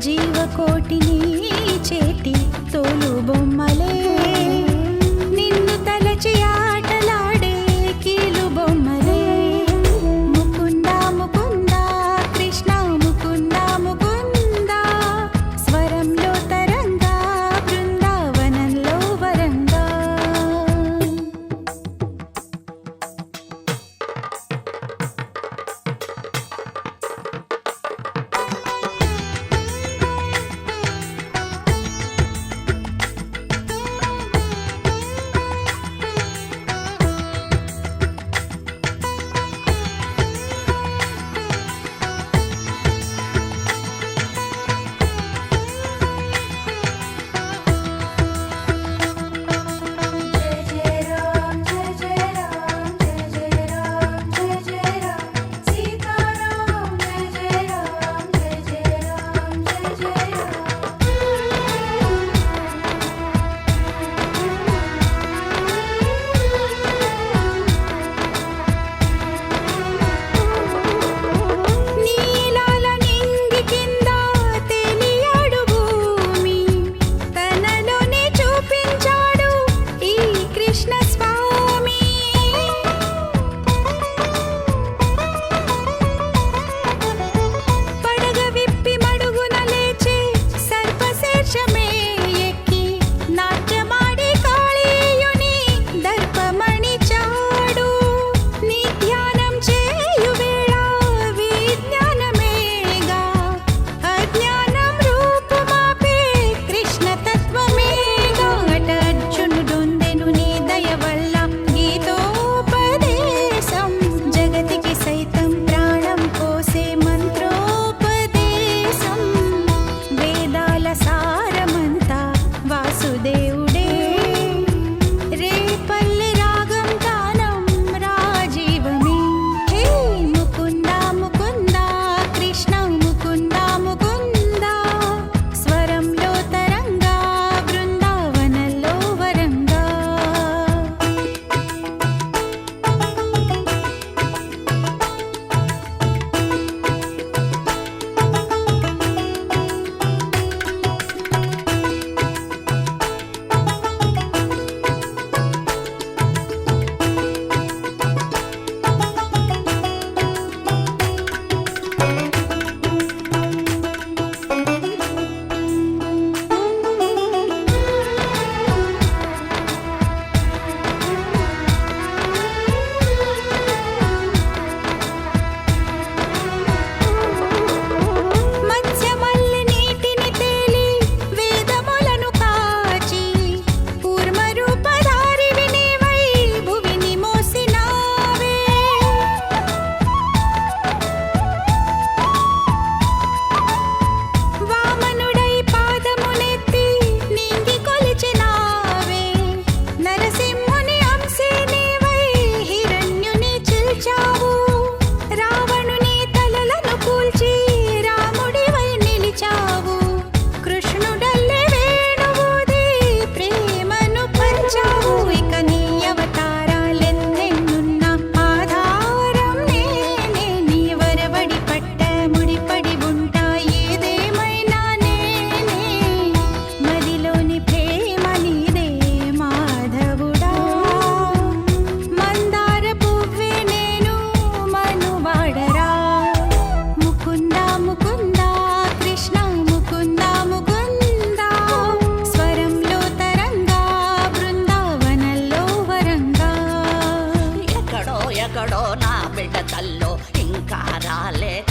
జీవకోటిని చేటి తోలు బొమ్మలే నిన్ను తలచి ఆటలాడే కీలు బొమ్మలే ముకుంద ముకుంద కృష్ణ ముకుంద ముకుంద స్వరంలో తరంగా బృందావనంలో వరంగా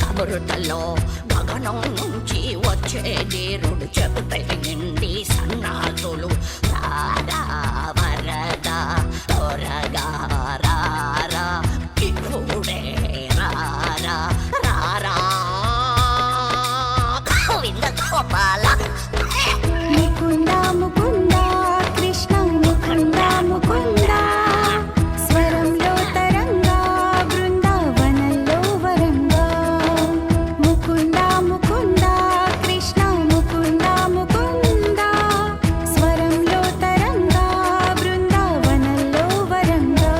కబురుతలో గగనం నుంచి వచ్చే నీరుడు చెబుతలి నిండి సన్నాసులు రారా వరద త్వరగా రారా ఇప్పుడే రారా రారా గోవింద గోపాల ముకుంద ముకుంద కృష్ణ ముకుంద ముకుంద స్వరంలో తరంగా బృందావనంలో వరంగా ముకుంద ముకుంద కృష్ణ ముకుంద ముకుంద స్వరంలో తరంగా బృందావనంలో వరంగా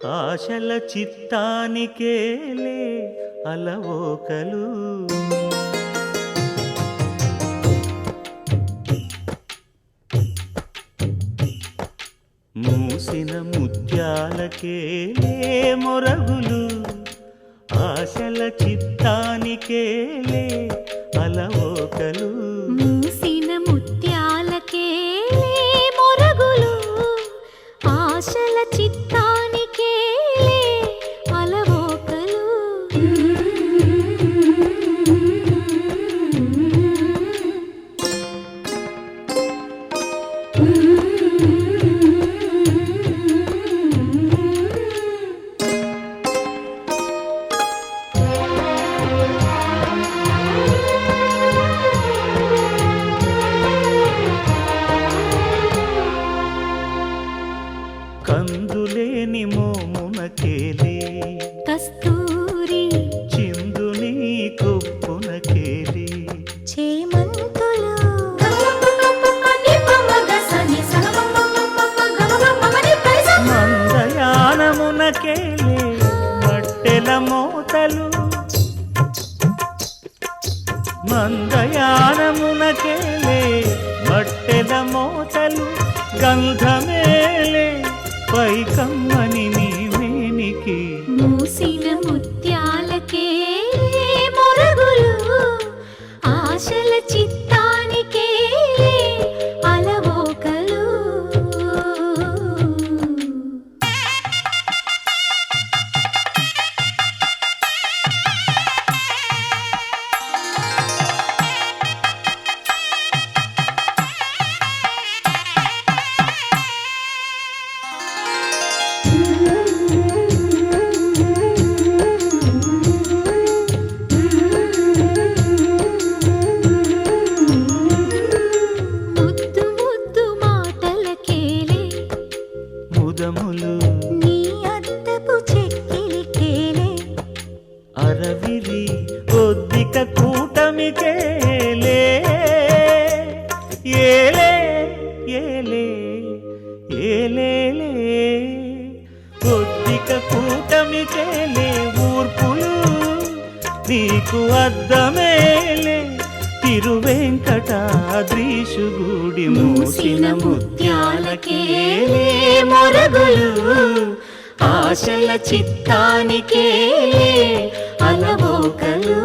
ఆశల చిత్తానికేలే అలవోకలు మూసిన ముత్యాలకేలే మొరగులు ఆశల చిత్తానికేలే అలవోకలు మూసిన ముత్యాలకే మొరగులు ఆశల చిత్తానికే అలవోకలు కందులేని మోమునకేలే కస్తూరి చిందుని కొప్పునకేలే చేమంతులు మందయానమునకేలే మట్టెల మోతలు మందయానమునకేలే మట్టెల మోతలు గంధమేలే పైకమ్మని నీవేనికి మూసిన ముత్యాలకే మొరగులు ఆశల చిత్తానికే అలవోకలు ముద్దు ముద్దు మాటలకేలే ముదములు నీ అద్దపు చెక్కిలికేలే అరవిరి ఒద్దిక కూటమికేలే ఏలే ఏలే ఏలేలే ఒద్దిక కూటమికేలే ఊర్పులు నీకు అద్దమేలే తిరువెంకటాద్రీశుగుడి మూసిన ముత్యాలకేలే మొరగులు ఆశల చిత్తానికేలే అలవోకలు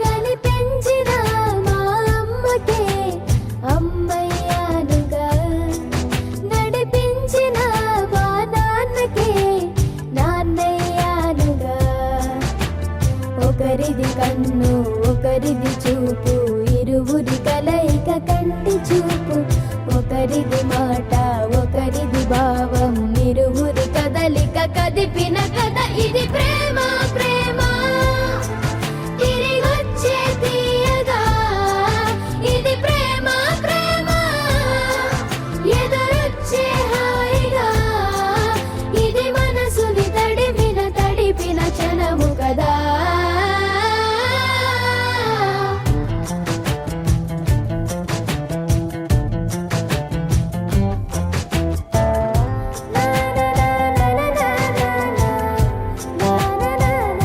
కనిపించిన మా అమ్మకే అమ్మయ్యానుగా నడిపించిన మా నాన్నకే నాన్నయ్యానుగా ఒకరిది కన్ను ఒకరిది చూపు ఇరువురి కలయిక కంటి చూపు ఒకరిది మాట ఒకరిది భావం ఇరువురి కదలిక కదిపిన కథ ఇది ప్రేమ ప్రేమ తిరిగొచ్చే తీయగా ఇది ప్రేమ ప్రేమ ఎదురొచ్చే హాయిగా ఇది మనసుని తడిపిన క్షణము కదా నా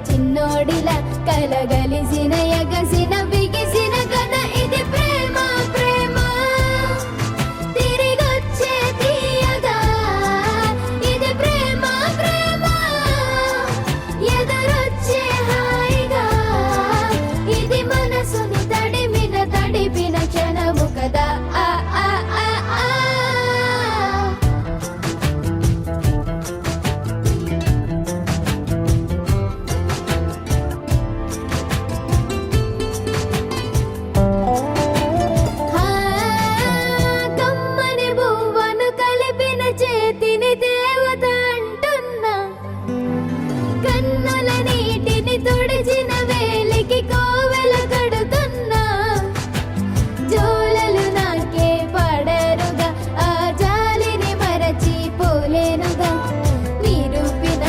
చిన్నోడిలా కలగలిసిన ఎగసిన బిగిసిన కథ ఇది ప్రేమ ప్రేమ తిరిగొచ్చే తీయగా ఇది ప్రేమ ప్రేమ ఎదురొచ్చే హాయిగా ఇది మనసుని తడిపిన క్షణము కదా ఆ ఆ ఆ ఆ కమ్మని బువ్వను కలిపిన చేతిని దేవత అంటున్నా కన్నుల నీటిని తుడిచిన వేలికి కోవెల కడుతున్నా జోలలు నాకే పడరుగా ఆ జాలిని మరచి పోలేనుగా నిరూపిన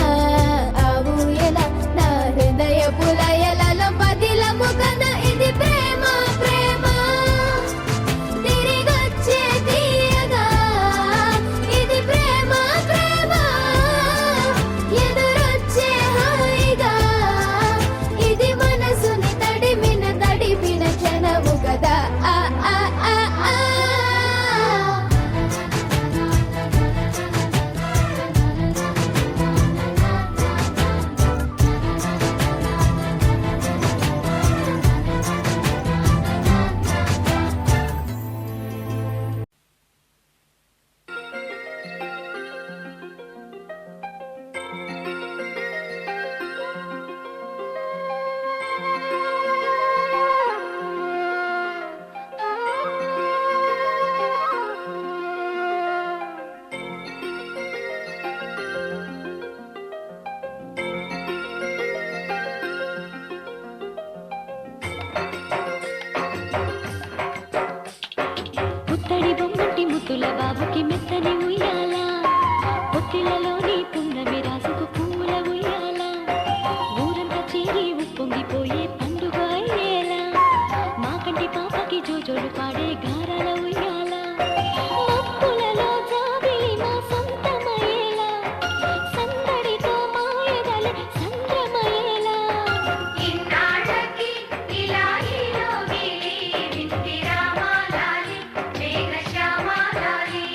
ఆ ఊయల నా హృదయ పులయలలో పదిలము కదా ఇది ప్రేమ ప్రేమ తిరిగొచ్చే తీయగా ఇది ప్రేమ ప్రేమ ఎదురొచ్చే హాయిగా ఇది మనసుని తడిపిన క్షణము కదా ఆ ఆ ఆ ఆ పుత్తడి బొమ్మటి ముద్దుల బాబుకి మెత్తని ఉయ్యాల పొత్తిళ్లలోని పున్నమి రాసుకు పూల ఉయ్యాల ఊరంతా చేరి ఉప్పొంగిపోయే పండుగ అయ్యేలా మా కంటి పాపకి జోజోలు పాడే గారాల ఉయ్యాల మబ్బులలో జాబిలి మా సొంతమయ్యేలా సందడితో మాయదలే సంద్రమయ్యేలా ఇన్నాళ్ళకి ఇలా ఈలోగిలి వింటిరామాలాలి మేఘశ్యామాలాలి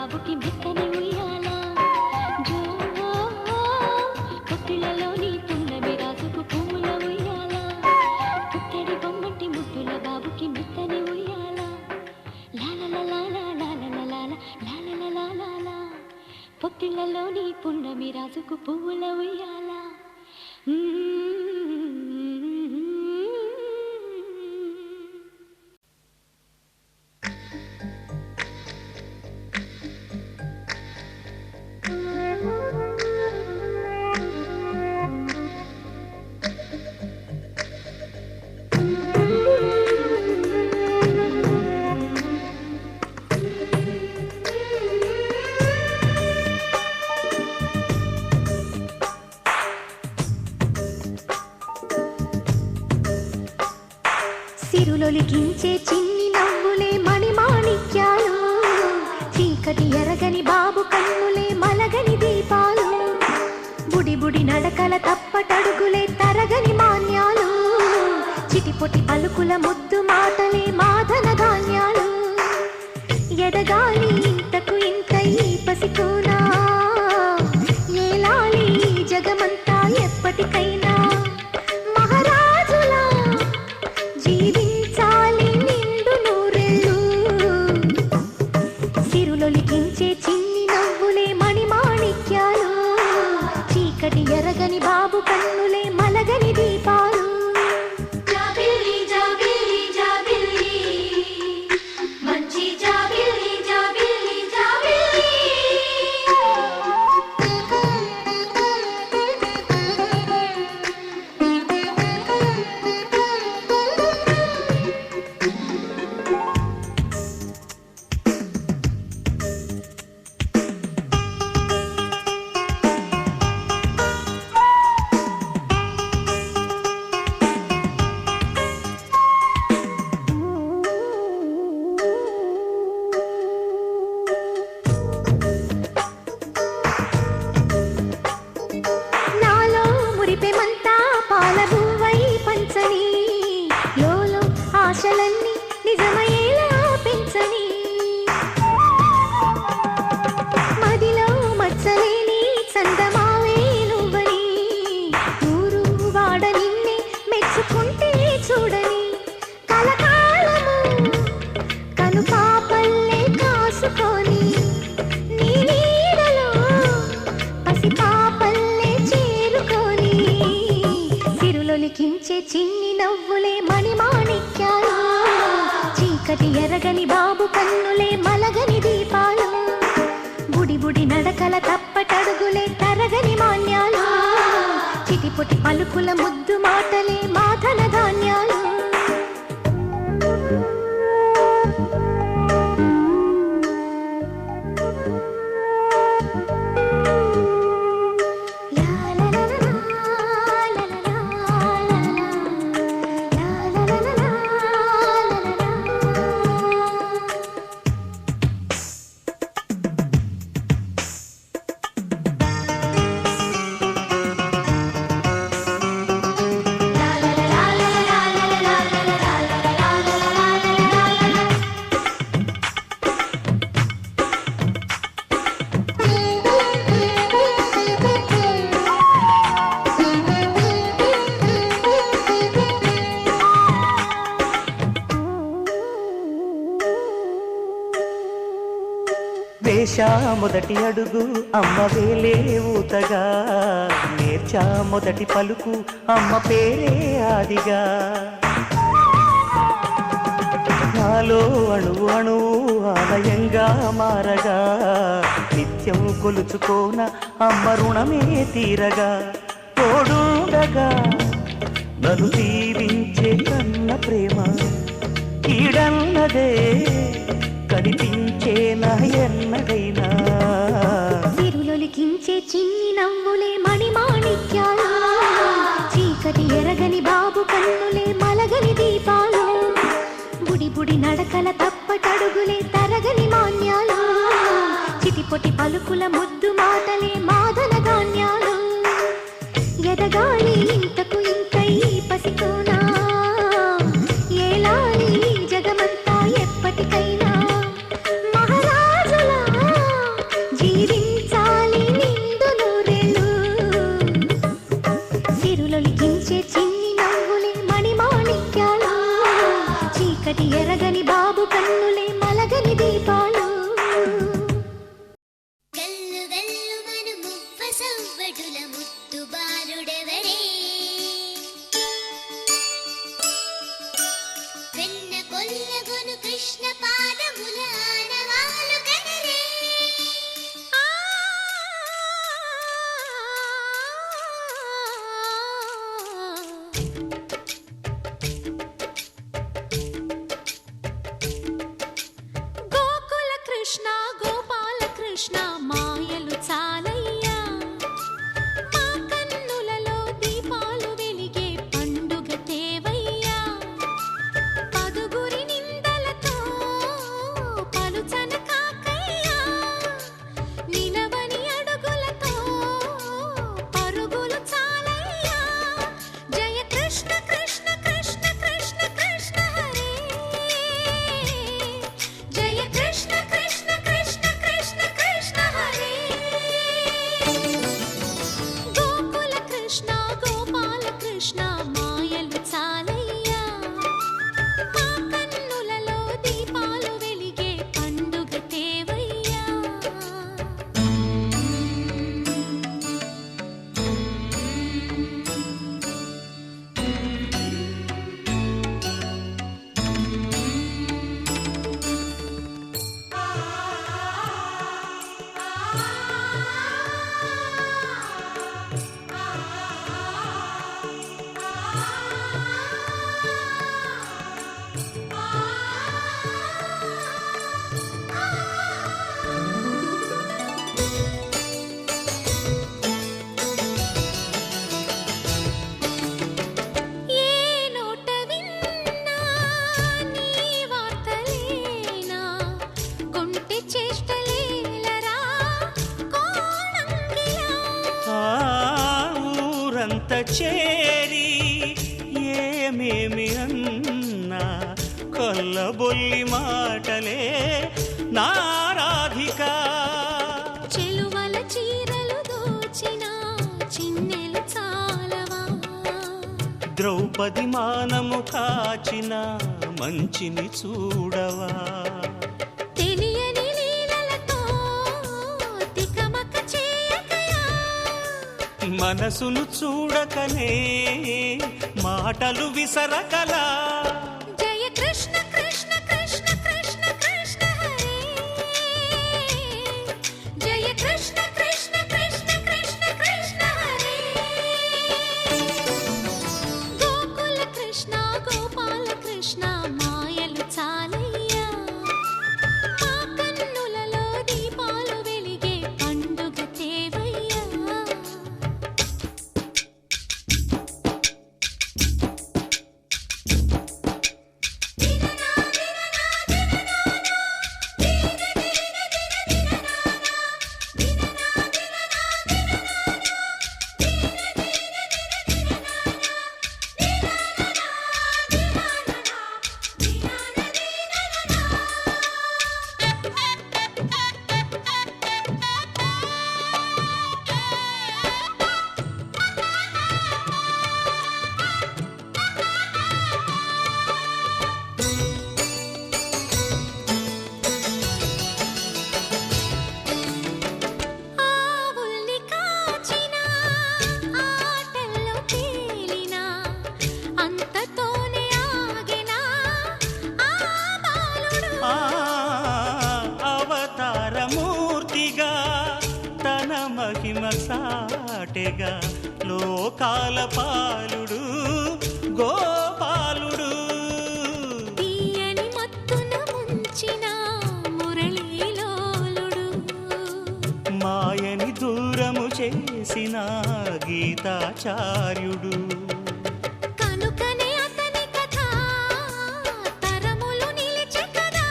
బాబుకి మెత్తని ఉయ్యాల జో పొత్తిళ్ళలోని పున్నమి రాసుకు పువ్వుల ఉయ్యాల పుత్తడి బొమ్మంటి ముద్దుల బాబుకి మెత్తని ఉయ్యాల లాలలలాలా పొత్తిళ్ళలోని పున్నమి రాసుకు పువ్వుల ఉయ్యాల సిరులొలికించే చిన్ని నవ్వులే మణిమాణిక్యాలు చీకటి ఎరగని బాబు కన్నులే మలగని దీపాలు బుడి బుడి నడకల తప్పటడుగులే తరగని మాన్యాలు చిటిపొటి పలుకుల ముద్దు మాటలే మాధన ధాన్యాలు ఎదగాలి ఇంతకు ఇంత ఈ పసికోనా ఏలాలి జగమంతా ఎప్పటికైనా మహారాజులా జీవించాలి నిండు నూరెళ్ళు సిరులొలికించే చిన్ని నవ్వులే మణిమాణిక్యాలు చీకటి ఎరగని బాబు కన్నులే మలగని దీపాలు జాబిల్లి జాబిల్లి జాబిల్లి మంచి జాబిల్లి జాబిల్లి జాబిల్లి నాలో మురిపెమంతా పాలబువ్వై పంచని లోలో ఆశలన్నీ నిజమయ్యేలా పెంచని మదిలో మచ్చలేని చందమావే నువ్వని ఊరు వాడ నిన్నే మెచ్చుకుంటే చూడని కలకాలము కను పాపల్లే కాసుకొని నీ నీడలో పసి పాపల్లే చేరుకొని సిరులొలికించే చిన్ని నవ్వులే మణిమాణిక్యాలు చీకటి ఎరగని బాబు కన్నులే మలగని దీపాలు బుడి బుడి నడకల తప్పటడుగులే తరగని మాన్యాలు చిటిపొటి పలుకుల ముద్దు మాటలే మాధన ధాన్యాలు వేశా మొదటి అడుగు అమ్మ వేలే ఊతగా నేర్చా మొదటి పలుకు అమ్మ పేరే ఆదిగా నాలో అణువు అణువు ఆలయంగా మారగా నిత్యం కొలుచుకోన అమ్మ రుణమే తీరగా తోడుండగా నన్ను దీవించే కన్న ప్రేమ కీడన్నదే కనిపించేనా ఎన్నడైనా సిరులొలికించే చిన్ని నవ్వులే మణిమాణిక్యాలు చీకటి ఎరగని బాబు కన్నులే మలగని దీపాలు బుడి బుడి నడకల తప్పటడుగులే తరగని మాన్యాలు చిటిపొటి పలుకుల ముద్దు మాటలే మాధన ధాన్యాలు ఎదగాలి ఇంతకు ఇంత ఈ పసికోనా ఏలాలి జగమంతా ఎప్పటికైనా మహారాజులా కృష్ణ మాయలు చాలయ్యా మా కన్నులలో దీపాలు వెలిగే పండుగ తేవయ్యా పదుగురి నిందలతో పలుచన కాకయ్యా నిలవని అడుగులతో పరుగులు చాలయ్యా జయ కృష్ణ కృష్ణ కృష్ణ కృష్ణ కృష్ణ హరే జయ కృష్ణ కృష్ణ కృష్ణ కృష్ణ కృష్ణ హరే గోకుల కృష్ణ గోపాల కృష్ణ మాయలు చాలయ్యా మా కన్నులలో దీపాలు వెలిగే పండుగ తేవయ్యా ఏ నోట విన్నా నీ వార్తలేనా కొంటె చేష్టలేలరా కోణంగిలా ఆ ఊరంత చేరి ఏమేమి అన్నా కొల్లబొల్లి మాటలే నారాధిక చెలువల చీరలు దోచిన చిన్నెలు చాలవా ద్రౌపది మానము కాచిన మంచిని చూడవా తెలియని లీలలతో తికమక చేయకయా మనసును చూడకనే మాటలు విసరకలా జయ కృష్ణ కృష్ణ కృష్ణ కృష్ణ కృష్ణ హరే జయ కృష్ణ కృష్ణ కృష్ణ కృష్ణ కృష్ణ హరే గోకుల కృష్ణ గోపాల కృష్ణ మాయలు చాలయ్యా మా కన్నులలో దీపాలు వెలిగే పండుగ తేవయ్యా ఆవుల్ని కాచిన ఆటల్లో తేలిన అంతతోనే ఆగిన ఆ బాలుడు ఆ అవతారమూర్తిగా తన మహిమ సాటెగా లోకాల పాలుడు గోపాలుడు తీయని మత్తున ముంచిన మురళీలోలుడు మాయని దూరము చేసిన గీతాచార్యుడు కనుకనే అతని కథ తరములు నిలిచే కదా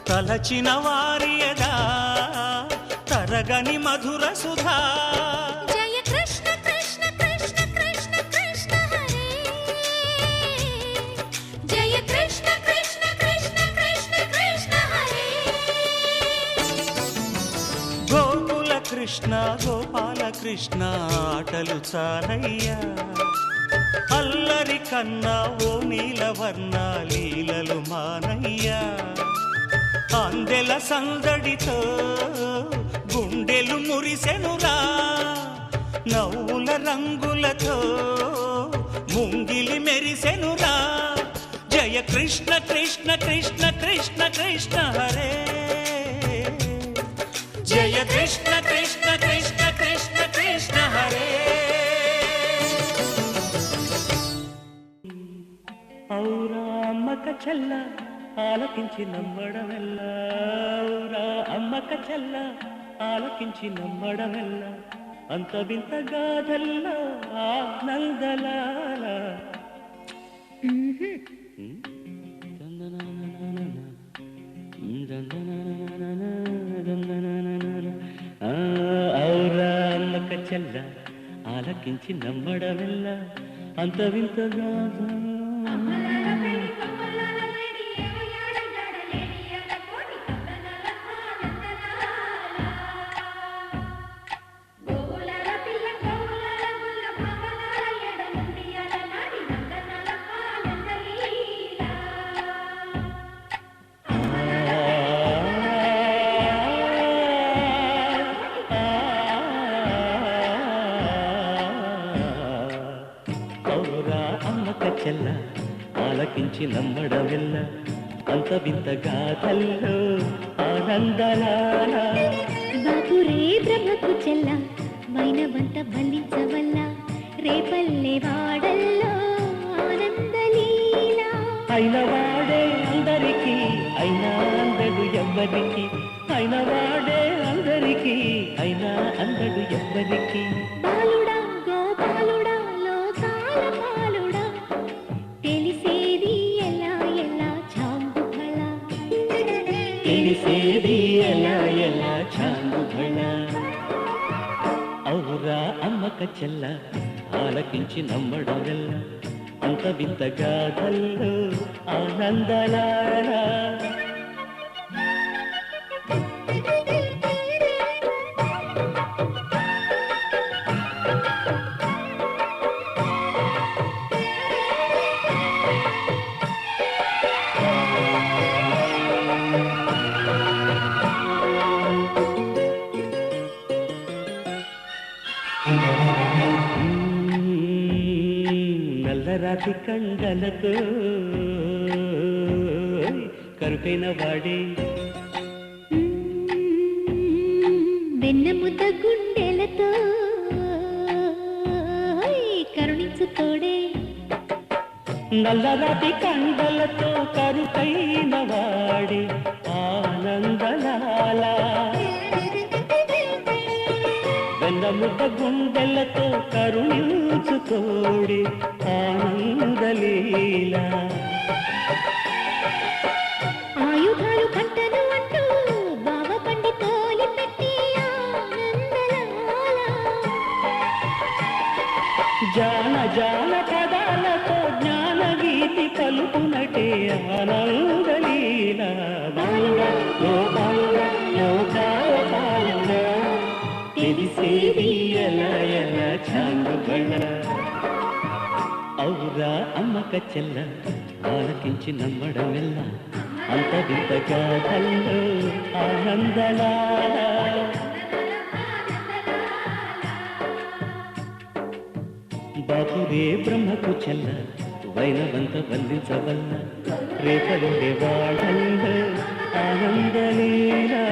తలచిన వారియదా తరగని మధుర సుధా జయ కృష్ణ కృష్ణ కృష్ణ కృష్ణ కృష్ణ హరే జయ కృష్ణ కృష్ణ కృష్ణ కృష్ణ కృష్ణ హరే గోకుల కృష్ణ గోపాల కృష్ణ ఆటలు చాలయ్యా అల్లరి కన్నా ఓ నీలవర్ణ లీలలు మానయ్యా అందెల సందడితో గుండెలు మురిసెనురా నవ్వుల రంగులతో ముంగిలి మెరిసెనురా జయ కృష్ణ కృష్ణ కృష్ణ కృష్ణ కృష్ణ హరే జయ కృష్ణ కృష్ణ కృష్ణ కృష్ణ కృష్ణ హరే ఔరా అమ్మక చల్ల ఆలకించి నమ్మడమెల్లా అమ్మక చెల్ల ఆలకించి నమ్మడమెల్ల అంత వింత గాథల్లో ఆనందలాల ఔరా అమ్మక చెల్ల ఆలకించి నమ్మడమెల్ల అంత వింత గాథ చెల్ల ఆలకించి నమ్మడమెల్ల అంత వింత గాథల్లో ఆనందలాల బాపురే బ్రహ్మకు చెల్ల వైనవంత బంధించవల్ల రేపల్లె వాడల్లో ఆనందలీల అయిన వాడే అందరికీ అయినా అందడు ఎవ్వరికి అయిన వాడే అందరికీ అయినా అందడు ఎవ్వరికి బాలుడా గోపాలుడా లోకాల పాలుడా తెలిసేది ఎలా ఎలా చాంబుఫల తెలిసేది ఎలా ఎలా చాంగుబళ ఔరా అమ్మక చెల్ల ఆలకించి నమ్మడమెల్ల అంత వింత గాథల్లో ఆనందలాల నల్లరాతి కండలతో కరుకైన వాడే వెన్నముద్ద గుండెలతో కరుణించు తోడే నల్లరాతి కండలతో కరుకైన వాడే ఆనందలాల వెన్నముద్ద గుండెలతో కరుణించుతోడి ఆనందలీల ఆయుధాలు కంటను అంటూ బావ పండి తోలి పెట్టి ఆనందలాల జాన జాన పదాలతో జ్ఞాన గీతి పలుకునటే ఆనందలీల బాలుడా ఓ బాలుడా లోకాల పాలుడా తెలిసేది ఎలా ఎలా చాంగుబళ ఔరా అమ్మక చెల్ల ఆలకించి నమ్మడమెల్ల అంత వింత గాథల్లో ఆనందలాల బాపురే బ్రహ్మకు చెల్ల వైనవంత బంధించవల్ల రేపలుండే వాడల్లో ఆనందలీలా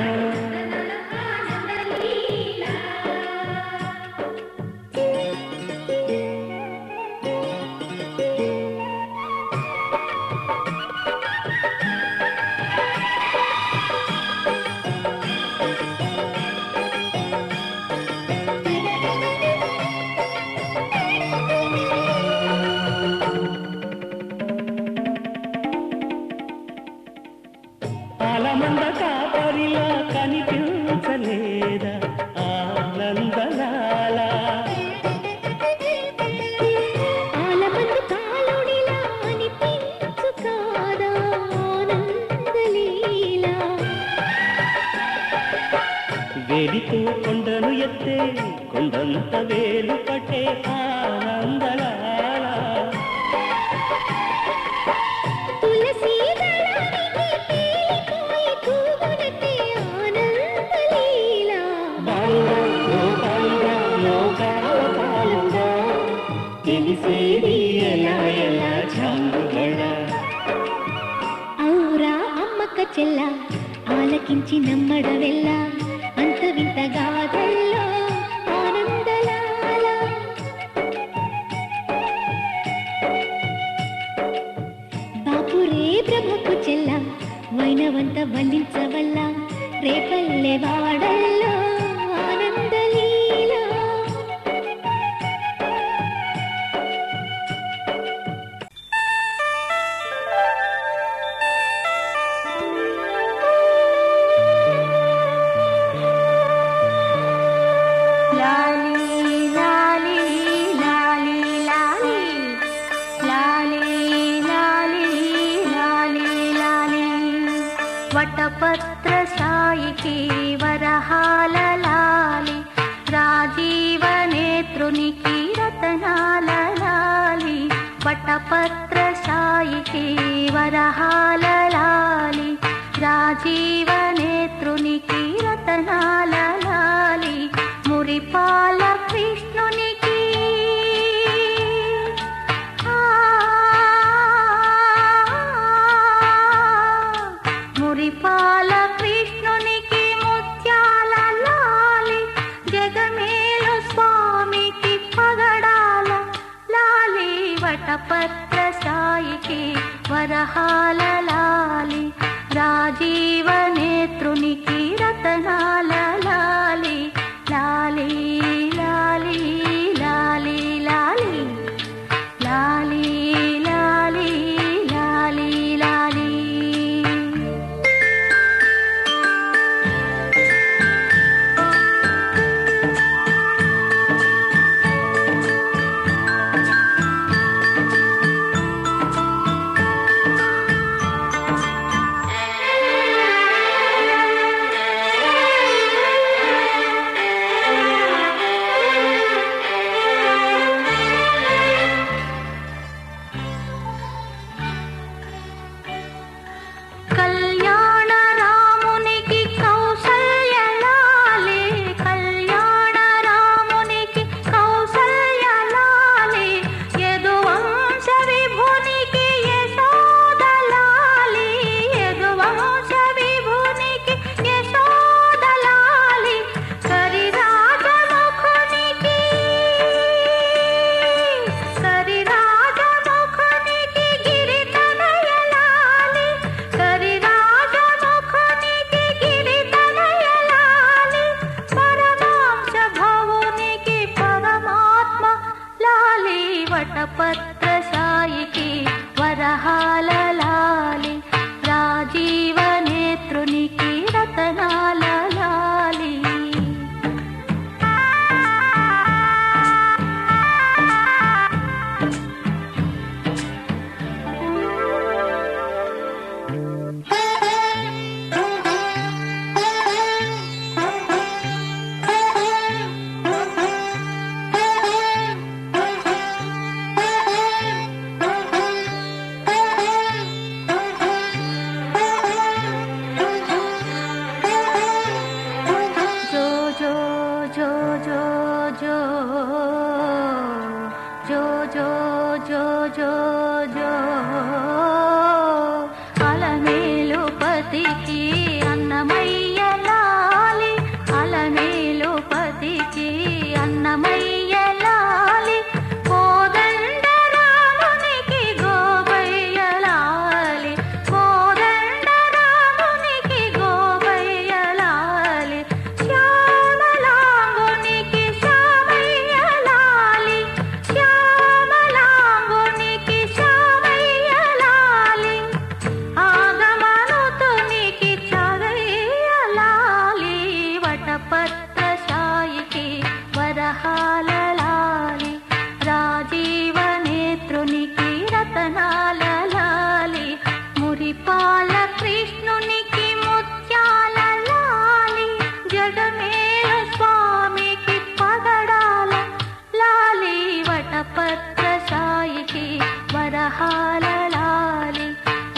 ఆలమంద కాపరిలా కనిపించలేదా ఆనందలాల ఆలమందు కాలుడిలా అనిపించు కాదా ఆనందలీల వేలితో కొండను ఎత్తే కొండంత వేలు పట్టే ఆనందలాల తులసి దళానికి తేలిపోయి తూగునట్టే ఆనందలీల బాలుడా గోపాలుడా లోకాల పాలుడా తెలిసేది ఎలా ఎలా చాంగుబళ ఔరా అమ్మక చెల్ల ఆలకించి నమ్మడవెల్ల అంత వింత గాథల్లో ఆనందలాల బాపురే బ్రహ్మకు చెల్ల వటపత్రశాయికి వరహాల లాలి రాజీవ నేత్రునికి రతనాల లాలి వటపత్రశాయికి వరహాల లాలి రాజీవ నేత్రునికి రతనాల లాలి మురిపాల కృష్ణునికి మురిపాల కృష్ణునికి ముత్యాల లాలి జగమేలు స్వామికి పగడాల లాలి వటపత్రశాయికి వరహాల లాలి రాజీవ నేత్రునికి రతనాల లాలి లాలి లాలి లాలి లాలి లాలి లాలి లాలి లాలి కళ్యాణ రామునికి కౌసల్య లాలి కళ్యాణ రామునికి కౌసల్య లాలి యదువంశ విభునికి యశోద లాలి యదువంశ విభునికి యశోద లాలి కరిరాజముఖునికి గిరితనయ లాలి కరిరాజముఖునికి గిరితనయ లాలి పరమాంశ భవునికి పరమాత్మ లాలి వటపత్రశాయికి వరహాల లాలి రాజీవ నేత్రునికి రతనాల లాలి జో జో జో జో జో జో జో జో జో జో అలమేలు పతికి అన్నమయ్య లాలి అలమేలు పతికి అన్నమయ్య లాలి కోదండ రామునికి గోపయ్య లాలి కోదండ రామునికి గోపయ్య లాలి శ్యామలాంగునికి శ్యామయ్య లాలి శ్యామలాంగునికి శ్యామయ్య లాలి ఆగమనుతునికి చగయ్య లాలి వటపత్రశాయికి వరహాల లాలి రాజీవ నేత్రునికి రతనాల లాలి మురిపాల కృష్ణునికి ముత్యాల లాలి జగమేల స్వామికి పగడాల లాలి వటపత్రశాయికి వరహాల లాలి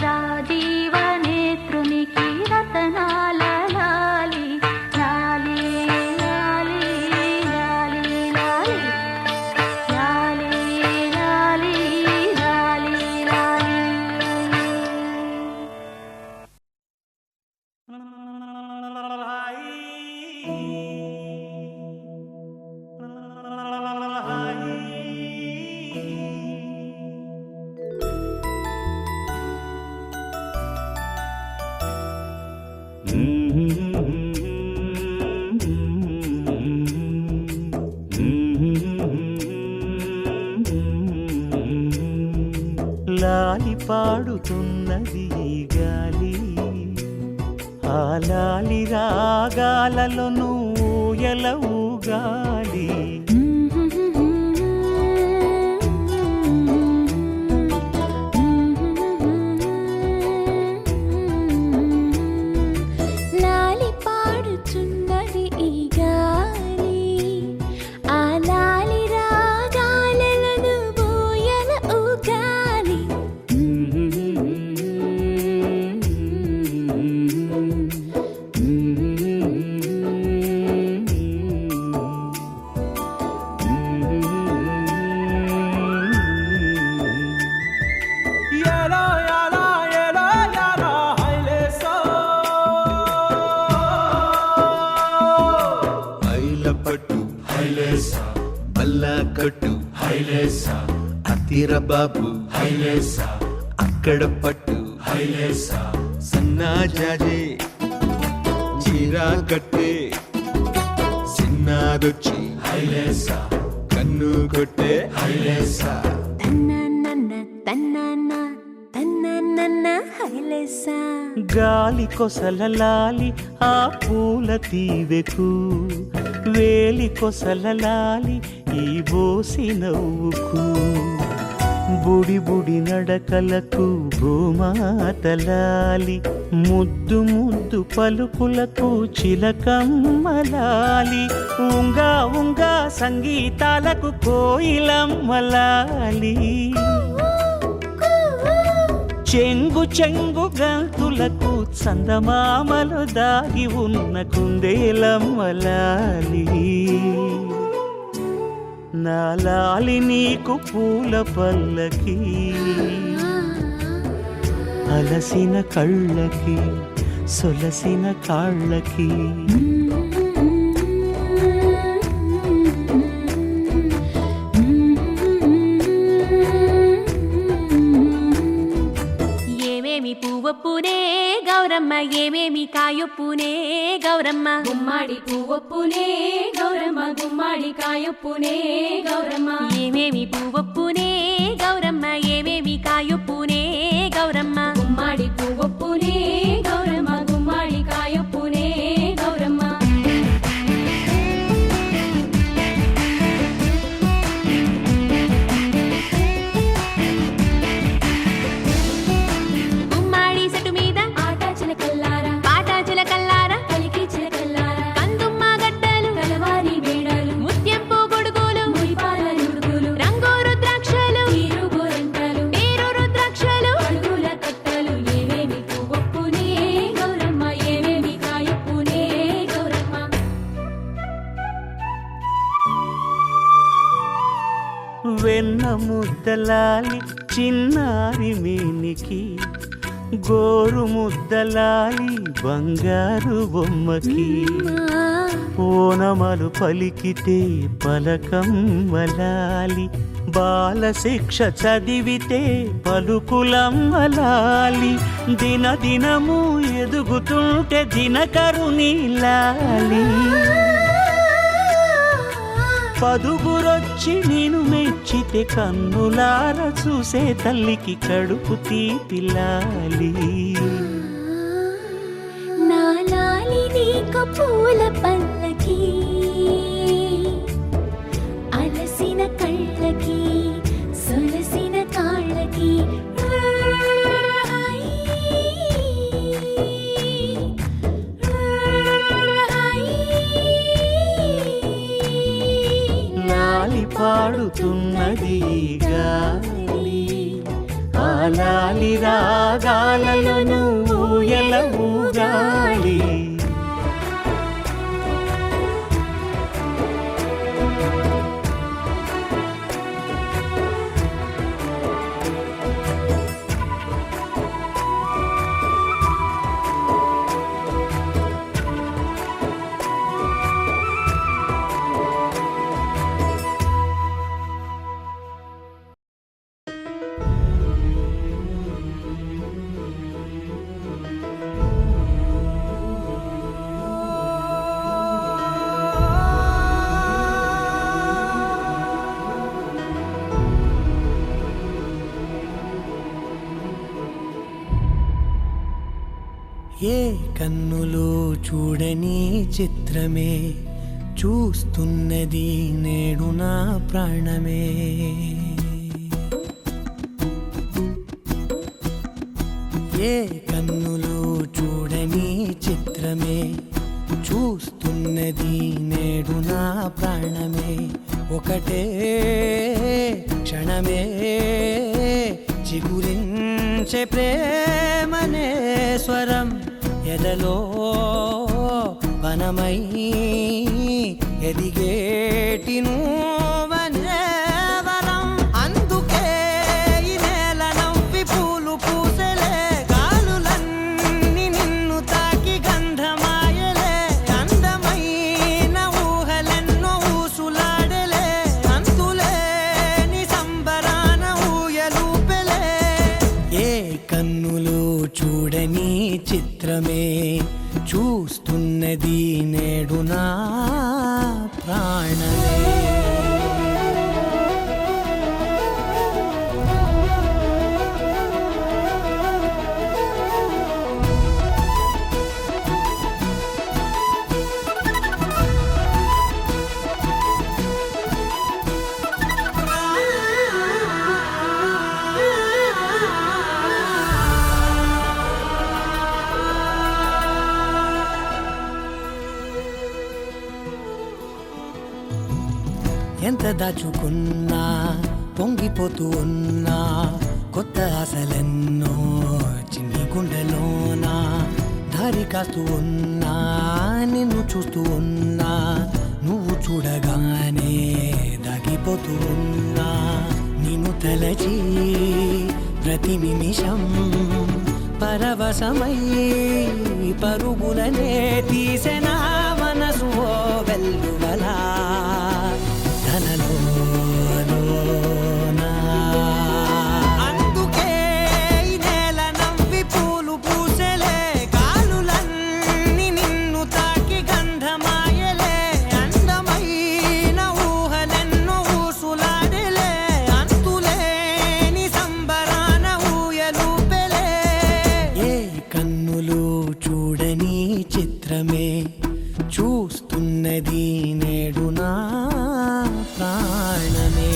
రాజీవ నేత్రునికి రతనాల లాలి లాలి లాలి లాలి లాలి లాలి లాలి లాలి లాలి లాలి పాడుతున్నది ఈ గాలి ఆ లాలి రాగాలలో నువ్వు ఎలా ఊగాలి పట్టు హైలేసా బల్లా కట్టు హైలేసా అత్తిర బాబు హైలేసా అక్కడ పట్టు హైలేసా సన్నా జాజే చీరా కట్టే చిన్నాదొచ్చి హైలేసా కన్ను కొట్టే హైలేసా గాలి కొసలలాలి ఆ పూల తీవెకు వేలి కొసలలాలి ఈ బోసి నవ్వుకు బుడి బుడి నడకలకు గోమాతలాలి ముద్దు ముద్దు పలుకులకు చిలకమ్మలాలి ఉంగా ఉంగా సంగీతాలకు కోయిలమ్మలాలి చెంగు చెంగు గంతులకు చందమామలు దాగి ఉన్న కుందేలమ్మలాలి నాలాలి నీకు పూల పల్లకి అలసిన కళ్ళకి సొలసిన కాళ్ళకి పువ్వొప్పునే గౌరమ్మ ఏమేమి కాయొప్పునే గౌరమ్మ గుమ్మాడి పువ్వొప్పునే గౌరమ్మ గుమ్మాడి కాయొప్పునే గౌరమ్మ ఏమేమి పువ్వొప్పునే గౌరమ్మ ఏమేమి కాయొప్పునే గౌరమ్మ గుమ్మాడి పువ్వొప్పునే గౌరమ్మ గుమ్మాడి కాయొప్పునే గౌరమ్మ గుమ్మాడి సెట్టు మీద ఆట చిలకల్లారా పాట చిలకల్లారా కలికి చిలకల్లారా కందుమ్మ గడ్డలు కలవారి మేడలు ముత్యంపు గొడుగులు మురిపాల నుడుగులు రంగు రుద్రాక్షలు తీరు గోరంటలు పేరు రుద్రాక్షలు అడుగుల కట్టలు ఏమేమి పువ్వొప్పునే గౌరమ్మ ఏమేమి కాయొప్పునే గౌరమ్మ వెన్న ముద్దలాలి చిన్నారి మేనికి గోరు ముద్దలాలి బంగారు బొమ్మకి ఓనమలు పలికితే పలకమ్మలాలి బాల శిక్ష చదివితే పలుకులమ్మలాలి దినదినము ఎదుగుతుంటే దినకరుని లాలి పదుగురొచ్చి నేను మెచ్చితే కన్నులార చూసే తల్లికి కడుపు తీపిలాలి నాలాలి నీకు పూల పల్లకి అలసిన కళ్ళకి సొలసిన కాళ్ళకి లాలి పాడుతున్నది గాలి ఆ లాలి రాగాలలో నువ్వు ఎలా ఊగాలి ఏ కన్నులో చూడని చిత్రమే చూస్తున్నది నేడు నా ప్రాణమే ఏ కన్నులో చూడని చిత్రమే చూస్తున్నది నేడు నా ప్రాణమే ఒకటే క్షణమే చిగురించే ప్రేమనే స్వరం ఎదలో వనమై ఎదిగేటి నువ్వనే వరం అందుకే ఈ నేల నవ్వి పూలు పూసెలే గాలులన్నీ నిన్ను తాకి గంధమాయలే అందమైన ఊహలెన్నో ప్రాణమే. ఎంత దాచుకున్నా పొంగిపోతూ ఉన్నా కొత్త ఆశలెన్నో చిన్ని గుండెలోనా దారి కాస్తూ ఉన్నా నిన్ను చూస్తూ ఉన్నా నువ్వు చూడగానే దాగిపోతూ ఉన్నా నిన్ను తలచి ప్రతి నిమిషం పరవశమై పరుగులనే తీసెనా మనసు ఓ వెల్లువలా అందుకే ఈ నేల నవ్వి పూలు పూసెలే కాలులన్నీ నిన్ను తాకి గంధమాయలే అందమైన ఊహలెన్నో ఊసులాడలే అంతులేని సంబరాన ఊయలూపెలే ఏ కన్నులు చూడని చిత్రమే చూస్తున్నది నేడు నా ప్రాణమే.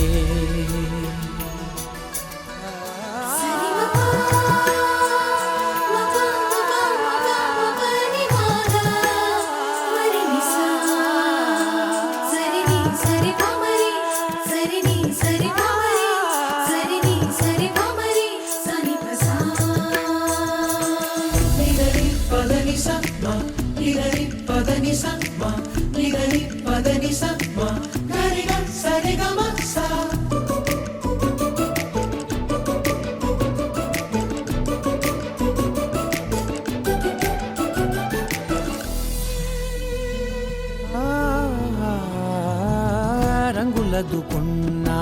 రంగులదుకున్నా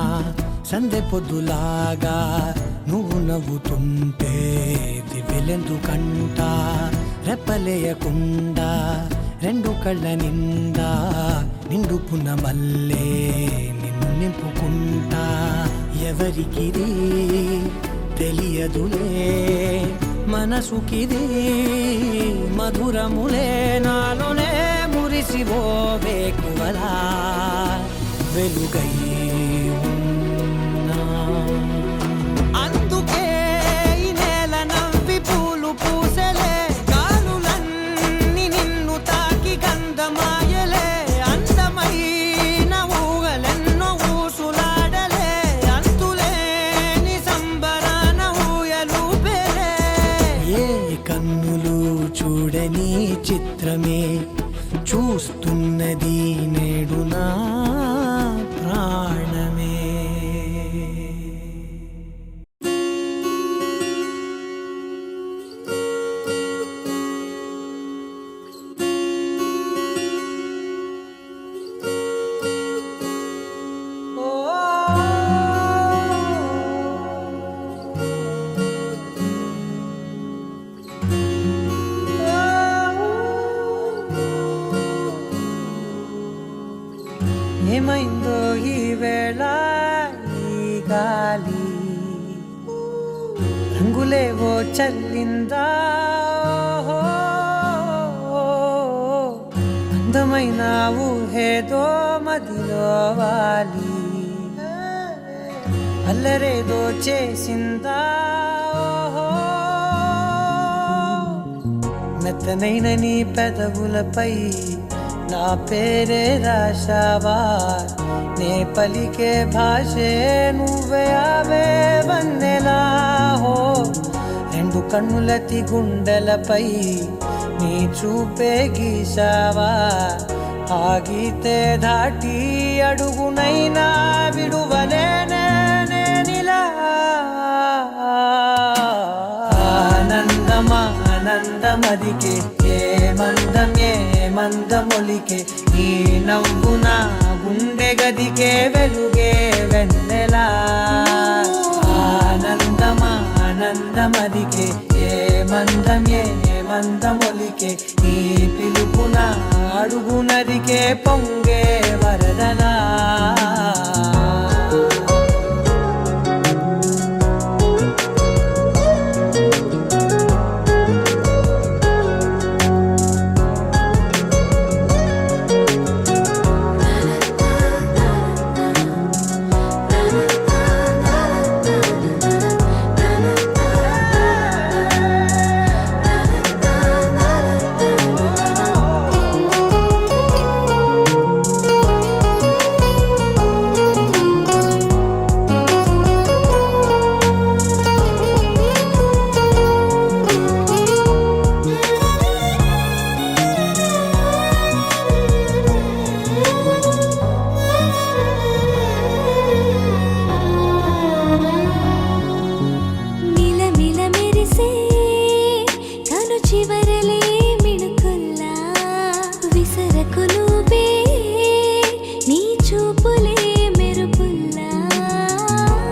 సందె పొద్దులాగా నువ్వు నవ్వుతుంటే దివ్వెలెందుకంట రెప్పలేయకుండా రెండు కళ్ళ నిండా నిండుకున్న మల్లే నిన్ను నింపుకుంటా ఎవరికిది తెలియదులే మనసుకిది మధురములే నాలోనే మురిసివో వేకువలా వెలుగై ఉన్నా. అందుకే ఈ నేల నవ్వి పూలు పూసెలే గాలులన్నీ నిన్ను తాకి గంధమాయలే అందమైన ఊహలెన్నో ఊసులాడలే అంతులేని సంబరాన ఊయలూపెలే ఏ కన్నులు చూడని చిత్రమే చూస్తున్నది నేడు నా ప్రాణమే. ఏమైందో ఈ వేళ ఈ గాలి రంగులేవో చల్లిందా అందమైన ఊహేదో మదిలో వాలి అల్లరేదో చేసిందా మెత్తనైన నీ పెదవులపై నా పేరే రాశావా నే పలికే భాషే నువ్వే అవే వన్నెలా హో రెండు కన్నులతి గుండెలపై నీ చూపే గీశావా ఆగితే దాటి అడుగునైనా విడువలేనే నేనిలా ఆనందమా ఆనందమదికే ఏ మందమొలికే ఈ నవ్వున గుండె గదికే వెలుగే వెన్నెలా ఆనందమా ఆనందమదికే ఏ మందమొలికే ఈ పిలుపున అడుగునదికే పొంగే వర వరదలా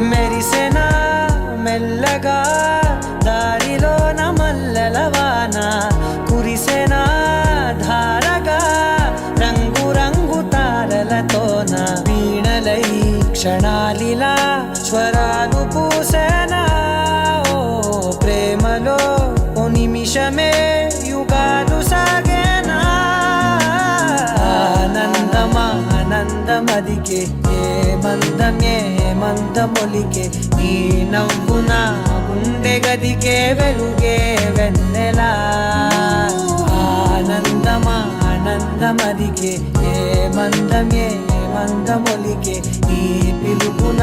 మెరిసెనా మెల్లగా దారిలోన మల్లెలవాన కురిసెనా ధారగా రంగు రంగు తారలతోన వీణలై క్షణాలిలా స్వరాలు పూసేనా ఓ ప్రేమలో ఓ నిమిషమే యుగాలు సాగేనా ఆనందమదికే ఏ మందమొలికే ఈ నవ్వు నా గుండె గదికే వెలుగే వెన్నెలా ఆనందమదికే ఏ మందమొలికే ఈ పిలుపున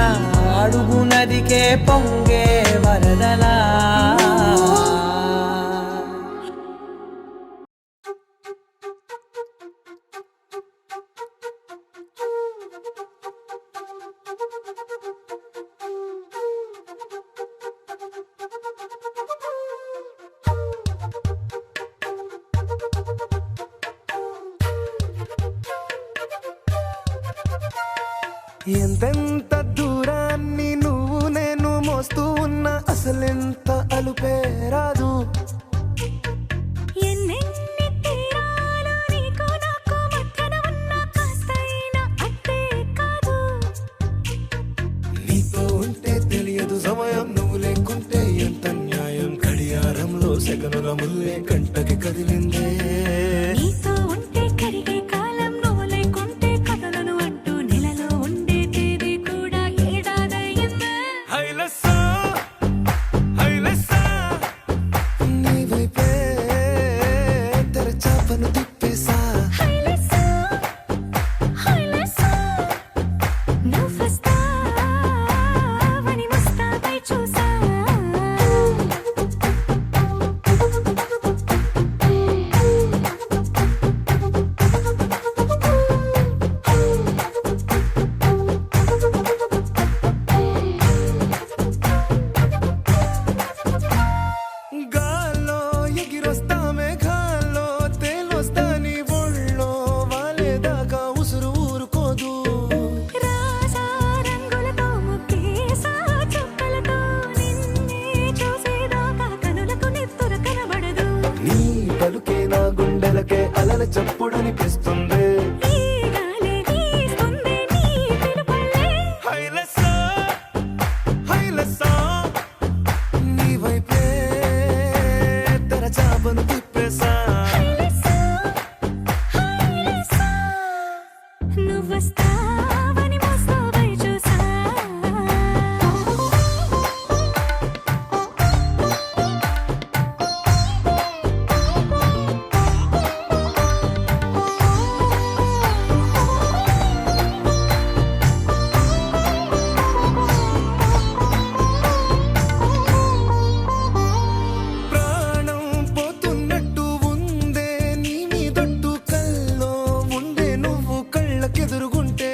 అడుగు నదికే పొంగే వరదలా ఎంతెంత దూరాన్ని నువ్వు నేను మోస్తూ ఉన్నా అసలెంత అలుపే రాదు ఎన్నెన్ని తీరాలు నీకు నాకు మధ్యన ఉన్న కాస్తైనా అట్టే కాదు నీతో ఉంటే తెలియదు సమయం నువ్వు లేకుంటే ఎంత న్యాయం గడియారంలో సెకనుల ముల్లే కంటకి కదిలిందే నీతో ఉంటే కరిగే కాలం నువ్వు లేకుంటే కథలను అంటూ నెలలో ఉండే తేదీ కూడా ఏడాదయ్యిందే నీ వైపే తెరచాపను తిప్పేసా నువ్వు వస్తావని ముస్తాబై చూసా గాల్లో ఎగిరొస్తా మేఘాల్లో తేలొస్తా నీ ఒళ్ళో వాలేదాకా ఉసురు ఊరుకోదు రాజా రంగులతో ముక్కేసా చుక్కలతో నిన్నే చూసేదాకా కనులకు నెత్తుర కనబడదు నీ పలుకే నా గుండెలకే అలల చప్పుడనిపిస్తుంది ఈ గాలి వీస్తుంది నీ పిలుపులే నీ వైపే తెరచాపను తిప్పేసా నువ్వు వస్తావని ముస్తాబై చూసా ప్రాణం పోతున్నట్టు ఉందే నీ మీదొట్టు కల్లో ఉండే నువ్వు కళ్ళకెదురుగుంటే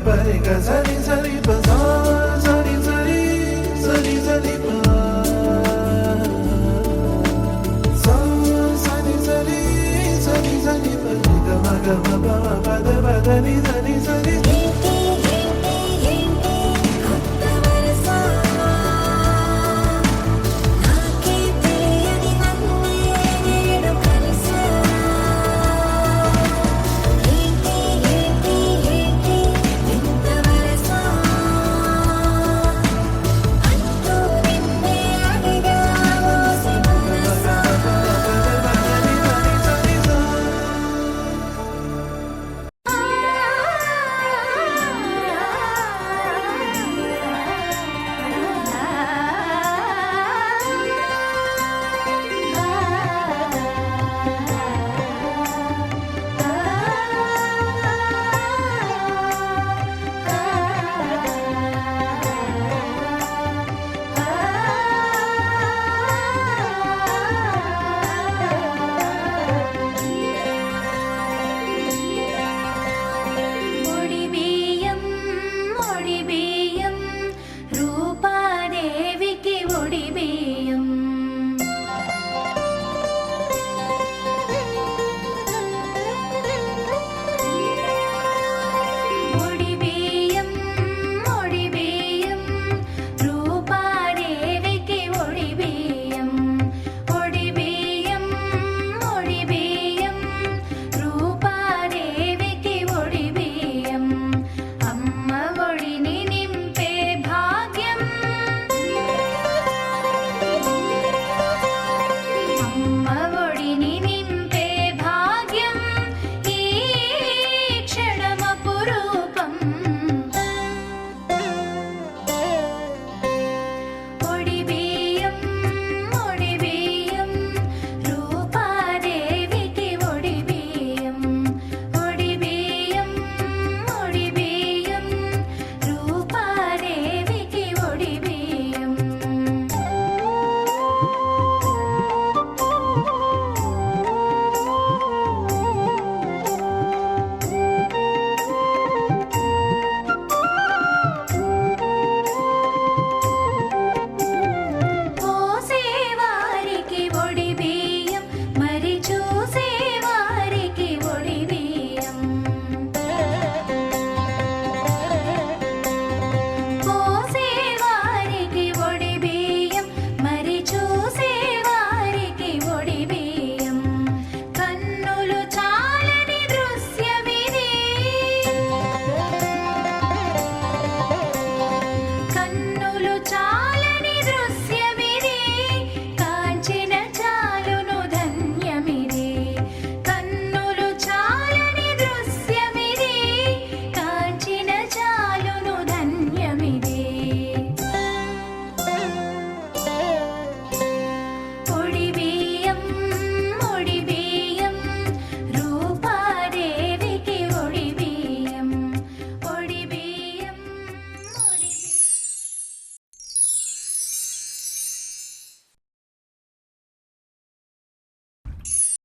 పరి గ సరి సరి ప సా సరి సరి సరి సరి ప సా సరి సరి సరి సరి ప గ మ గ మ ప మ